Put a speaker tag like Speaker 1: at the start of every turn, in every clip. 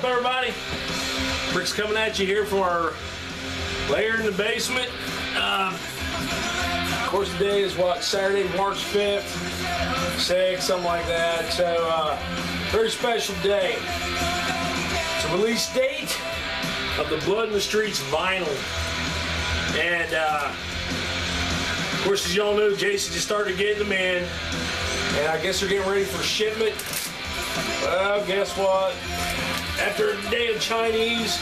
Speaker 1: everybody? Rick's coming at you here from our lair in the basement. Of course, today is what, Saturday, March 5th, 6th, something like that. So, very special day. It's a release date of the Blood in the Streets vinyl. And, of course, as y'all know, Jason just started getting them in. And I guess they're getting ready for shipment. Well, guess what? After a day of Chinese,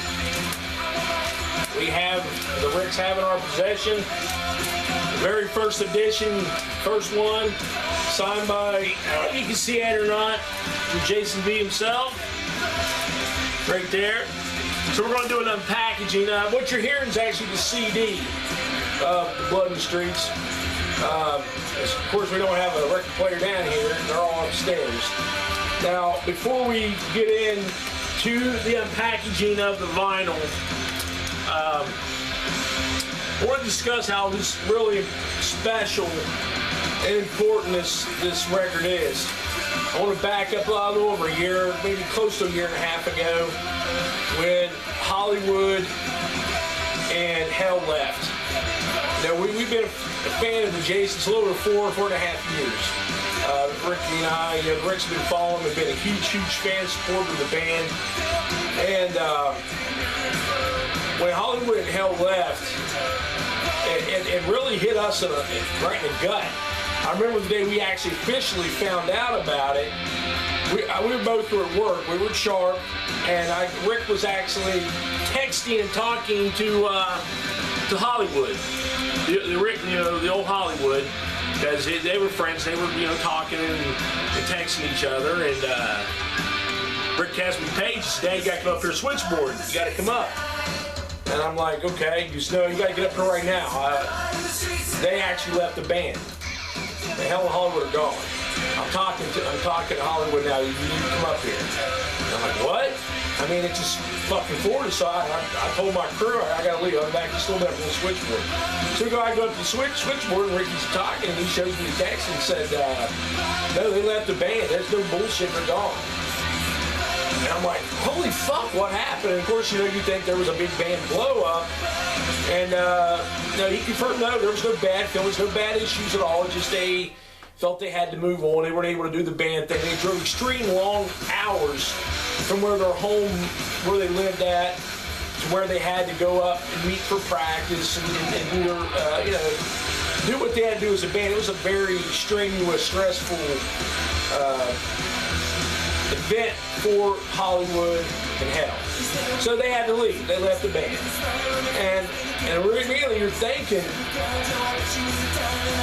Speaker 1: we have the Ricks have in our possession. The very first edition, first one, signed by, I don't know if you can see it or not, from Jason B himself. Right there. So we're going to do an unpackaging. What you're hearing is actually the CD of the Blood in the Streets. Of course, we don't have a record player down here. They're all upstairs. Now, before we get into the unpackaging of the vinyl, I want to discuss how this really special and important this record is. I want to back up a little over a year, maybe close to a year and a half ago, when Hollywood and Hell left. Now, we've been a fan of the Jasons a little over 4.5 years. Ricky and I, Rick's been following, we've been a huge fan supporter of the band. And when Hollywood and Hell left, it really hit us right in the gut. I remember the day we actually officially found out about it. We were both at work, we were sharp, and Rick was actually texting and talking to Hollywood, the old Hollywood, because they were friends. They were talking and texting each other. And Rick asked me, Paige, Dad, you got to come up here switchboard. You got to come up. And I'm like, okay. He said, no, you got to get up here right now. They actually left the band. The Hell and Hollywood are gone. I'm talking to Hollywood now. You need to come up here. And I'm like, what? I mean, it's just fucking 40, so I told my crew, I gotta leave. I'm back to still back from the switchboard. So I go up to the switchboard, and Ricky's talking, and he shows me the text and said, no, they left the band. There's no bullshit, they're gone. And I'm like, holy fuck, what happened? And of course, you think there was a big band blow up. And no, he confirmed, no, there was no bad feelings, no bad issues at all. Just they felt they had to move on. They weren't able to do the band thing. They drove extreme long hours from where their home, where they lived at, to where they had to go up and meet for practice and do what they had to do as a band. It was a very strenuous, stressful event for Hollywood and Hell. So they had to leave. They left the band. And immediately you're thinking,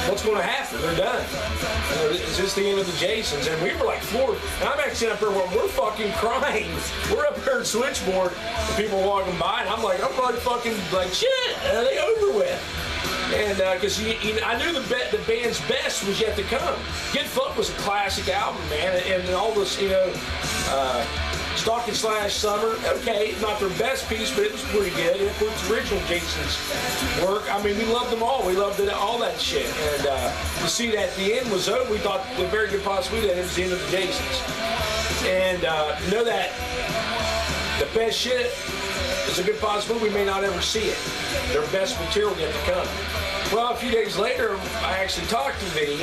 Speaker 1: what's going to happen? They're done. Is this the end of the Jasons? And we were like floored. And I'm actually up there where we're fucking crying. We're up there at switchboard, and people are walking by, and I'm like fucking like, shit, are they over with? And because I knew the band's best was yet to come. Get Fucked was a classic album, man, and all this, Stalking / Summer, okay, not their best piece, but it was pretty good. It was original Jason's work. I mean, we loved them all. We loved all that shit. And to see that the end was over, we thought the very good possibility that it was the end of the Jasons. And know that the best shit is a good possibility we may not ever see it. Their best material yet to come. Well, a few days later, I actually talked to V,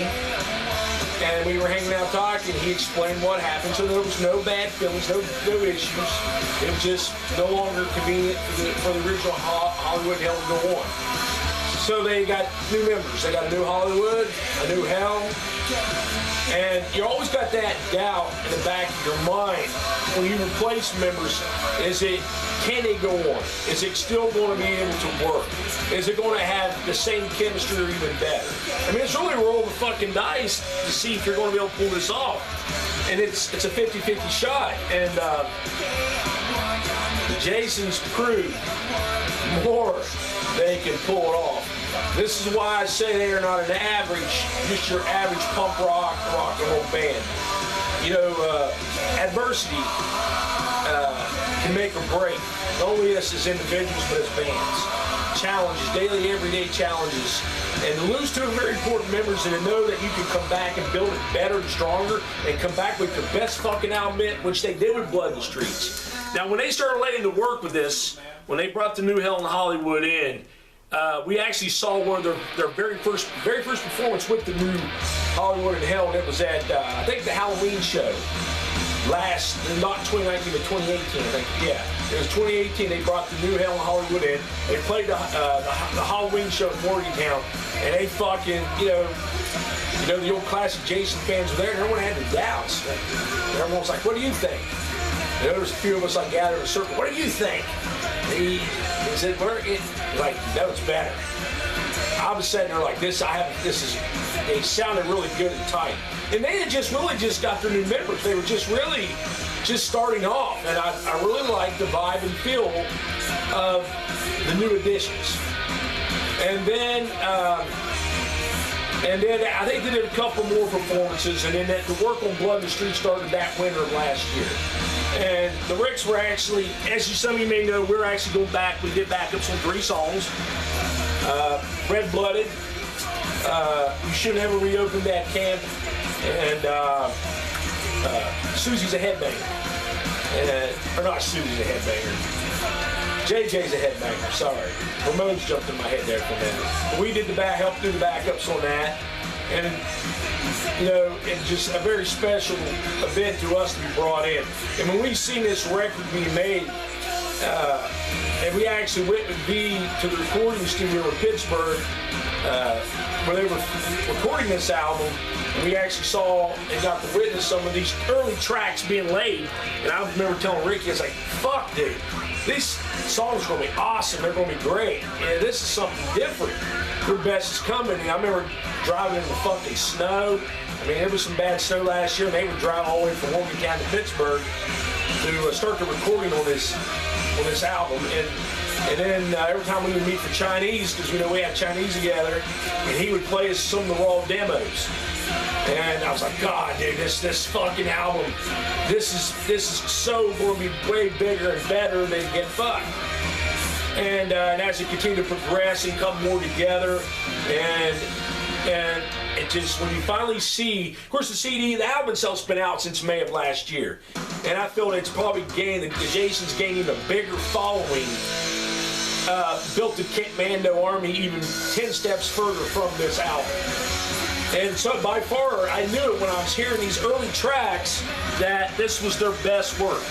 Speaker 1: and we were hanging out talking. He explained what happened, so there was no bad feelings, no issues. It was just no longer convenient for the original Hollywood Hell to go on. So they got new members. They got a new Hollywood, a new Hell, and you always got that doubt in the back of your mind when you replace members. Can they go on? Is it still going to be able to work? Is it going to have the same chemistry or even better? I mean, it's really a roll of the fucking dice to see if you're going to be able to pull this off. And it's a 50-50 shot. And the Jasons proved more they can pull it off. This is why I say they are not just your average punk rock and roll band. Adversity can make or break, not only us as individuals, but as bands. Challenges, daily, everyday challenges. And to lose two very important members and to know that you can come back and build it better and stronger and come back with your best fucking album, which they did with Blood in the Streets. Now, when they started letting to work with this, when they brought the new Hell in Hollywood in, we actually saw one of their very first performance with the new Hollywood in Hell, and it was at I think the Halloween show. Not 2019, but 2018, I think. Yeah, it was 2018. They brought the new Hell in Hollywood in. They played the Halloween show in Morgantown, and they fucking, the old classic Jason fans were there, and everyone had their doubts. And everyone was like, "What do you think?" There was a few of us like gathered in a circle. "What do you think?" He said, like, "No, it's better." I was sitting there like this. They sounded really good and tight. And they had just got their new members. They were just starting off. And I really liked the vibe and feel of the new additions. And then I think they did a couple more performances. And then the work on Blood in the Street started that winter of last year. And the Ricks were actually, some of you may know, we're actually going back. We did backups on 3 songs. Red Blooded, You Should Never Reopen That Camp, and Susie's a Headbanger. Or not Susie's a Headbanger. JJ's a Headbanger, sorry. Ramones jumped in my head there for a minute. But we did helped do the backups on that. And, it's just a very special event to us to be brought in. And when we seen this record being made, and we actually went with V to the recording studio in Pittsburgh, where they were recording this album, and we actually saw and got to witness some of these early tracks being laid. And I remember telling Ricky, I was like, "Fuck, dude, these songs are going to be awesome. They're going to be great. And this is something different. Your best is coming." And I remember driving in the fucking snow. I mean, there was some bad snow last year, and they would drive all the way from Morgantown to Pittsburgh to start the recording on this album. And then every time we would meet for Chinese, because we had Chinese together, and he would play us some of the raw demos. And I was like, "God, dude, this fucking album, this is so going to be way bigger and better than Get Fucked." And as it continued to progress and come more together, and it just, when you finally see, of course, the album itself's been out since May of last year, and I feel it's probably Jason's gaining a bigger following. Built the Commando Army even 10 steps further from this album. And so by far, I knew it when I was hearing these early tracks that this was their best work.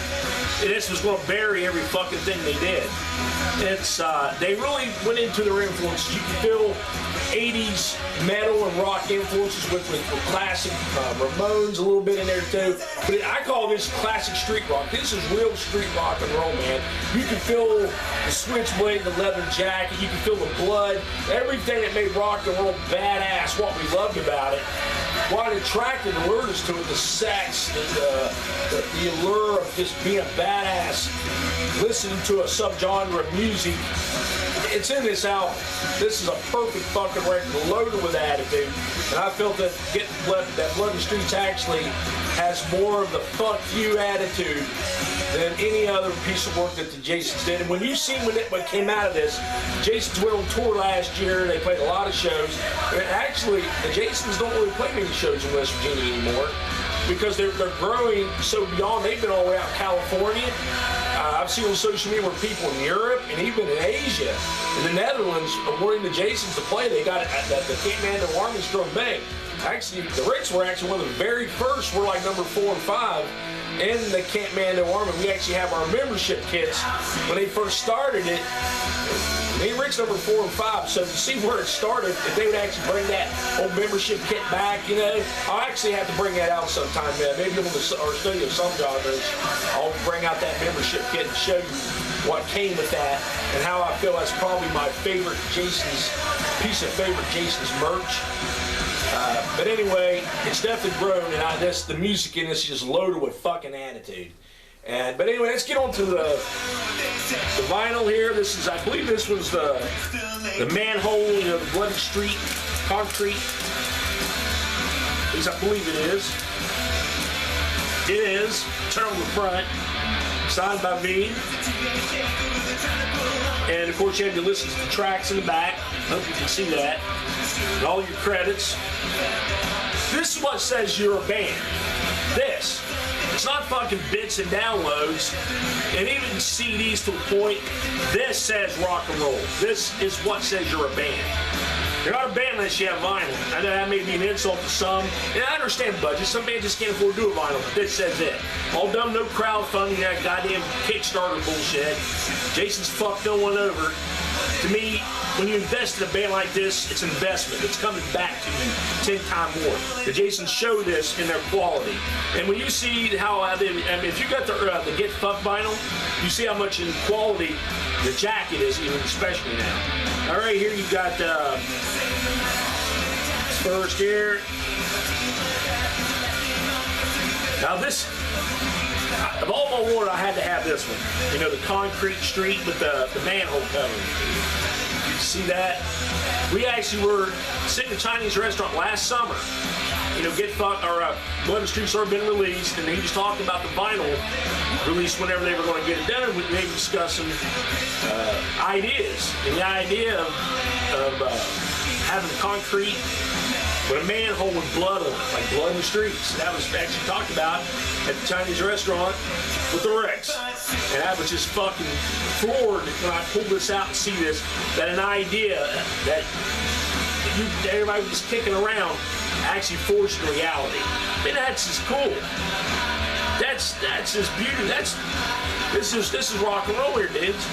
Speaker 1: And this was going to bury every fucking thing they did. They really went into their influences. You can feel 80s metal and rock influences with classic Ramones a little bit in there too. But I call this classic street rock. This is real street rock and roll, man. You can feel the switchblade, the leather jacket. You can feel the blood. Everything that made rock and roll badass, what we loved about it. What attracted and lured us to it, the sex, the allure of just being a badass, listening to a subgenre of music. It's in this album. This is a perfect fucking record, loaded with attitude. And I felt that Blood in the Streets actually has more of the fuck you attitude than any other piece of work that the Jasons did. And when you see what came out of this, Jasons went on tour last year. They played a lot of shows. And actually, the Jasons don't really play many shows in West Virginia anymore because they're growing so beyond. They've been all the way out in California. I've seen on social media where people in Europe and even in Asia, in the Netherlands, are wanting the Jasons to play. They got the Commando Army's drum bang. Actually, the Ricks were actually one of the very first. We're like number 4 and 5 in the Commando Army. We actually have our membership kits. When they first started it, they Ricks number 4 and 5. So to see where it started, if they would actually bring that old membership kit back, I'll actually have to bring that out sometime. Maybe on our studio some genres, I'll bring out that membership kit and show you what came with that and how I feel that's probably my favorite Jason's merch. But anyway, it's definitely grown, and the music in this is just loaded with fucking attitude. But anyway, let's get on to the vinyl here. I believe this was the manhole, the Bloody Street concrete. At least I believe it is. It is. Turn on the front. Signed by me. And of course, you have to listen to the tracks in the back. I hope you can see that. And all your credits. This is what says you're a band. This It's not fucking bits and downloads, and even CDs to a point. This says rock and roll. This is what says you're a band. You're not a band unless you have vinyl. I know that may be an insult to some, and I understand budgets. Some bands just can't afford to do a vinyl, but this says it. All done, no crowdfunding, that goddamn Kickstarter bullshit. Jason's fucked no one over. To me, when you invest in a band like this, it's an investment. It's coming back to you 10 times more. The Jasons show this in their quality. And when you see how, if you got the Get Fucked vinyl, you see how much in quality the jacket is, even especially now. All right, here you got first here. Now this, of all my award, I had to have this one. You know, the concrete street with the manhole cover. You see that? We actually were sitting in a Chinese restaurant last summer. You know, Get Fucked, or Blood and Streets already been released, and he was talking about the vinyl release whenever they were going to get it done, and they were discussing ideas. And the idea of having concrete with a manhole with blood on it, like Blood in the Streets. That was actually talked about at the Chinese restaurant with the Rex. And I was just fucking floored when I pulled this out and see this, that an idea that everybody was kicking around actually forged in reality. I mean, that's just cool. That's just beauty. This is rock and roll here, dudes.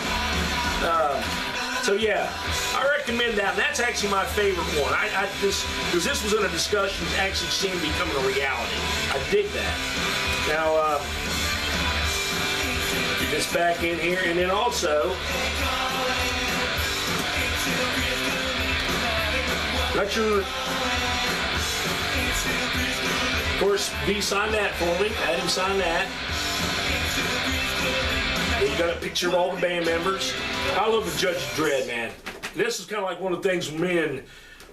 Speaker 1: So yeah, I recommend that. That's actually my favorite one. Because this was in a discussion, actually seemed becoming a reality. I dig that. Now, get this back in here, and then also, not sure. Of course, V signed that for me. I had him sign that. And you got a picture of all the band members. I love the Judge Dredd, man. This is kind of like one of the things me and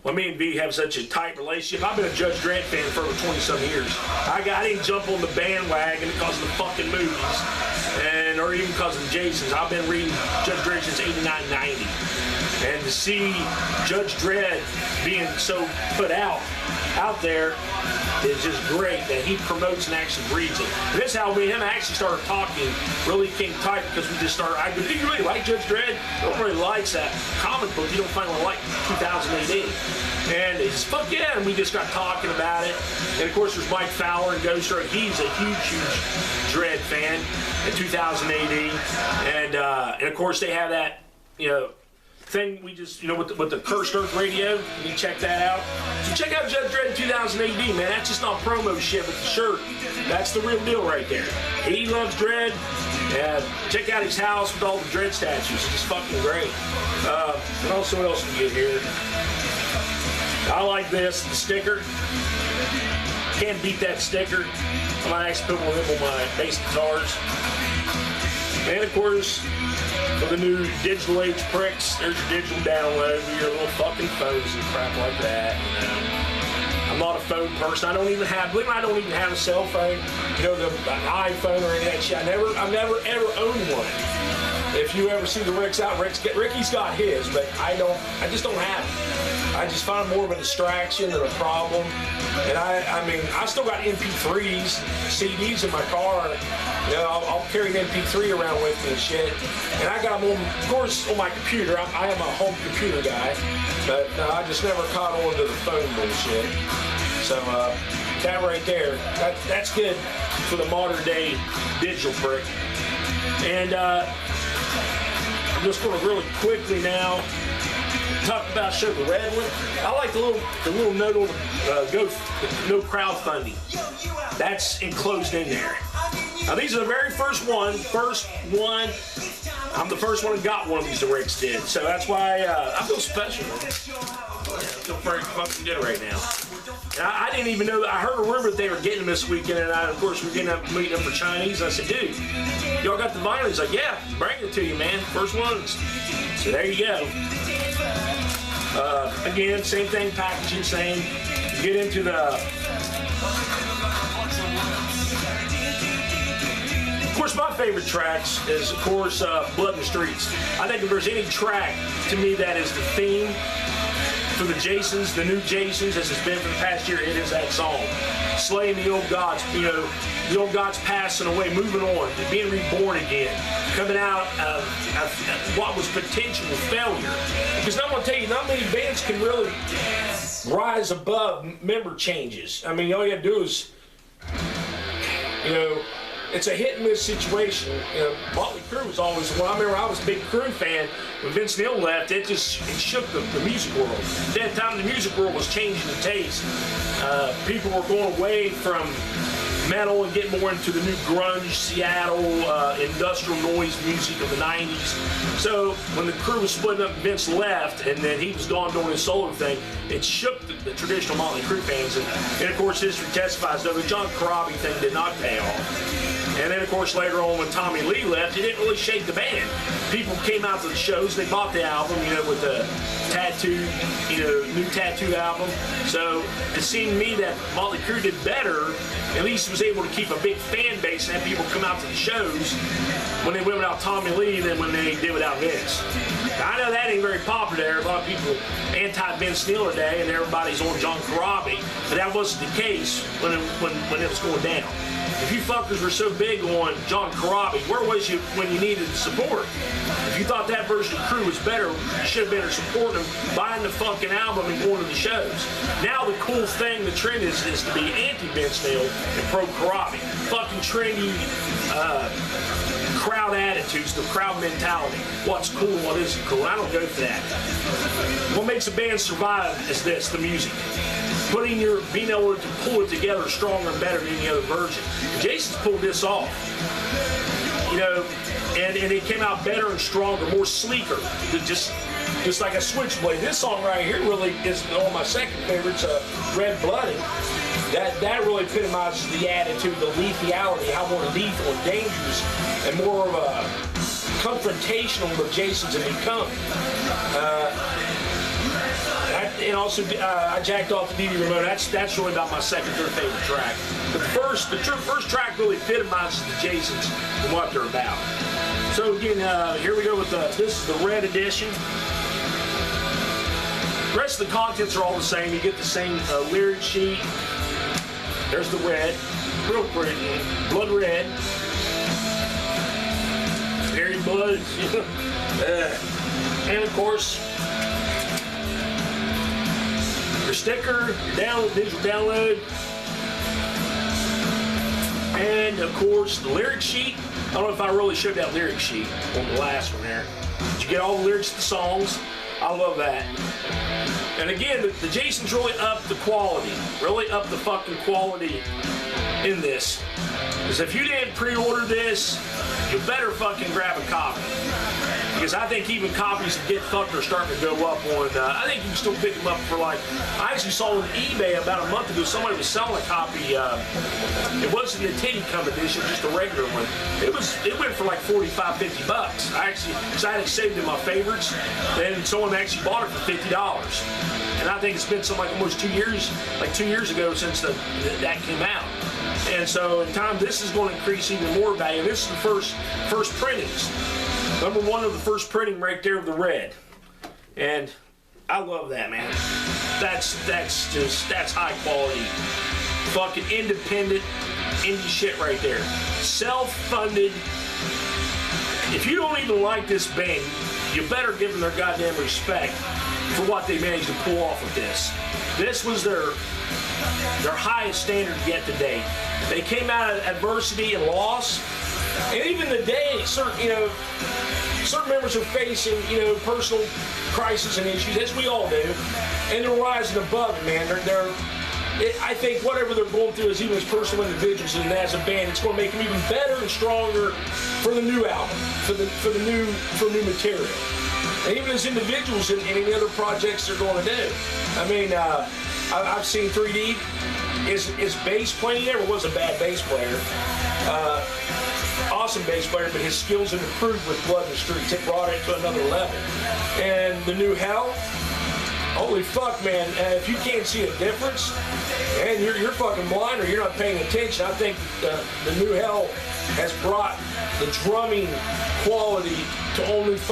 Speaker 1: V have such a tight relationship. I've been a Judge Dredd fan for over 20-some years. I didn't jump on the bandwagon because of the fucking movies, or even because of the Jasons. I've been reading Judge Dredd since 89, 90. And to see Judge Dredd being so put out there is just great that he promotes and actually reads it. And this is how me and him actually started talking, really came tight, because we just started, I go, do you really like Judge Dredd? I don't really like that comic book. You don't find one like 2018. And it's fuck yeah, and we just got talking about it. And of course there's Mike Fowler and Ghost Rider. He's a huge Dredd fan in 2018. And of course they have that, thing we just, with the Cursed Earth radio. You check that out. So check out Judge Dredd in 2018, man. That's just not promo shit with the shirt. That's the real deal right there. He loves Dredd. Check out his house with all the Dredd statues. It's just fucking great. And also, what else we get here? I like this, the sticker. Can't beat that sticker. I might actually put one of them on my bass guitars. And of course, for the new digital age pricks, there's your digital download with your little fucking phones and crap like that. I'm not a phone person. I don't even have a cell phone. The iPhone or any of that shit. I've never ever owned one. If you ever see the Rick's out, Ricky's got his, but I just don't have it. I just find more of a distraction than a problem. And I still got MP3s, CDs in my car. I'll carry an MP3 around with me and shit. And I got them, of course, on my computer. I am a home computer guy. But I just never caught on to the phone bullshit. So, that right there, that's good for the modern day digital brick. And I'm just going to really quickly now talk about show the red one. I like the little note on no crowdfunding. That's enclosed in there. Now these are the very first one. I'm the first one that got one of these, the Ricks did. So that's why I feel special. I feel very fucking good right now. And I didn't even know. I heard a rumor that they were getting them this weekend, and of course we're getting up meeting up for Chinese. I said, dude, y'all got the vinyl? He's like, yeah, bring it to you, man. First ones. So there you go. Again, same thing, packaging, same. Get into the. Of course, my favorite tracks is, of course, Blood in the Streets. I think if there's any track to me that is the theme for the Jasons, the new Jasons, as it's been for the past year, it is that song. Slaying the old gods, you know, the old gods passing away, moving on, being reborn again, coming out of what was potential failure. Because I'm going to tell you, not many bands can really rise above member changes. I mean, all you got to do is, you know, it's a hit and miss situation. You know, Motley Crue was always the one. I remember I was a big Crue fan. When Vince Neil left, it shook the music world. At that time, the music world was changing the taste. People were going away from metal and getting more into the new grunge, Seattle, industrial noise music of the 90s. So when the Crue was splitting up, Vince left, and then he was gone doing his solo thing, it shook the traditional Motley Crue fans. And of course, history testifies that the John Corabi thing did not pay off. And then, of course, later on when Tommy Lee left, it didn't really shake the band. People came out to the shows, they bought the album, you know, with the tattoo, you know, new tattoo album. So it seemed to me that Motley Crue did better, at least was able to keep a big fan base and have people come out to the shows when they went without Tommy Lee than when they did without Vince. Now, I know that ain't very popular there. A lot of people anti-Vince Neil today, and everybody's on John Corabi, but that wasn't the case when it was going down. If you fuckers were so big on John Corabi, where was you when you needed support? If you thought that version of Crue was better, you should have been supporting them, buying the fucking album and going to the shows. Now the cool thing, the trend is to be anti-Vince Neil and pro-Corabi. Fucking trendy crowd attitudes, the crowd mentality. What's cool, what isn't cool. I don't go for that. What makes a band survive is this, the music. Being able to pull it together stronger and better than any other version. Jason's pulled this off. You know, and it came out better and stronger, more sleeker. Just like a switchblade. This song right here really is one of my second favorites, Red Blooded. That really epitomizes the attitude, the lethality, how more lethal and dangerous and more of a confrontational the Jasons have become. And also, I jacked off the DVD remote. That's really about my second or third favorite track. But the first track really epitomizes the Jasons and what they're about. So again, here we go with this is the red edition. The rest of the contents are all the same. You get the same lyric sheet. There's the red, real pretty, blood red. Very blood. And of course, your sticker, your digital download, and of course the lyric sheet. I don't know if I really showed that lyric sheet on the last one there. But you get all the lyrics to the songs. I love that. And again, the Jasons really upped the quality, really upped the fucking quality in this. Because if you didn't pre-order this, you better fucking grab a copy. Because I think even copies of Get Fucked are starting to go up on, I think you can still pick them up for like, I actually saw on eBay about a month ago, somebody was selling a copy, it wasn't the Titty Cum edition, just a regular one. It went for like 45, 50 bucks. I actually decided to save it in my favorites, and someone actually bought it for $50. And I think it's been something like almost 2 years, like 2 years ago since that came out. And so in time, this is going to increase even more value. This is the first printings. Number one of the first printing right there of the red. And I love that, man. That's high quality. Fucking independent indie shit right there. Self-funded. If you don't even like this band, you better give them their goddamn respect for what they managed to pull off with this. This was their highest standard yet to date. They came out of adversity and loss. And even today, certain members are facing, personal crises and issues, as we all do, and they're rising above it, man. I think whatever they're going through, as even as personal individuals and as a band, it's going to make them even better and stronger for the new album, for new material, and even as individuals in any other projects they're going to do. I mean, I've seen 3D. His bass playing, he never was a bad bass player. Awesome bass player, but his skills have improved with Blood in the Streets. It brought it to another level. And the new Hell, holy fuck, man! If you can't see a difference, and you're fucking blind or you're not paying attention, I think the new Hell has brought the drumming quality to all new fucking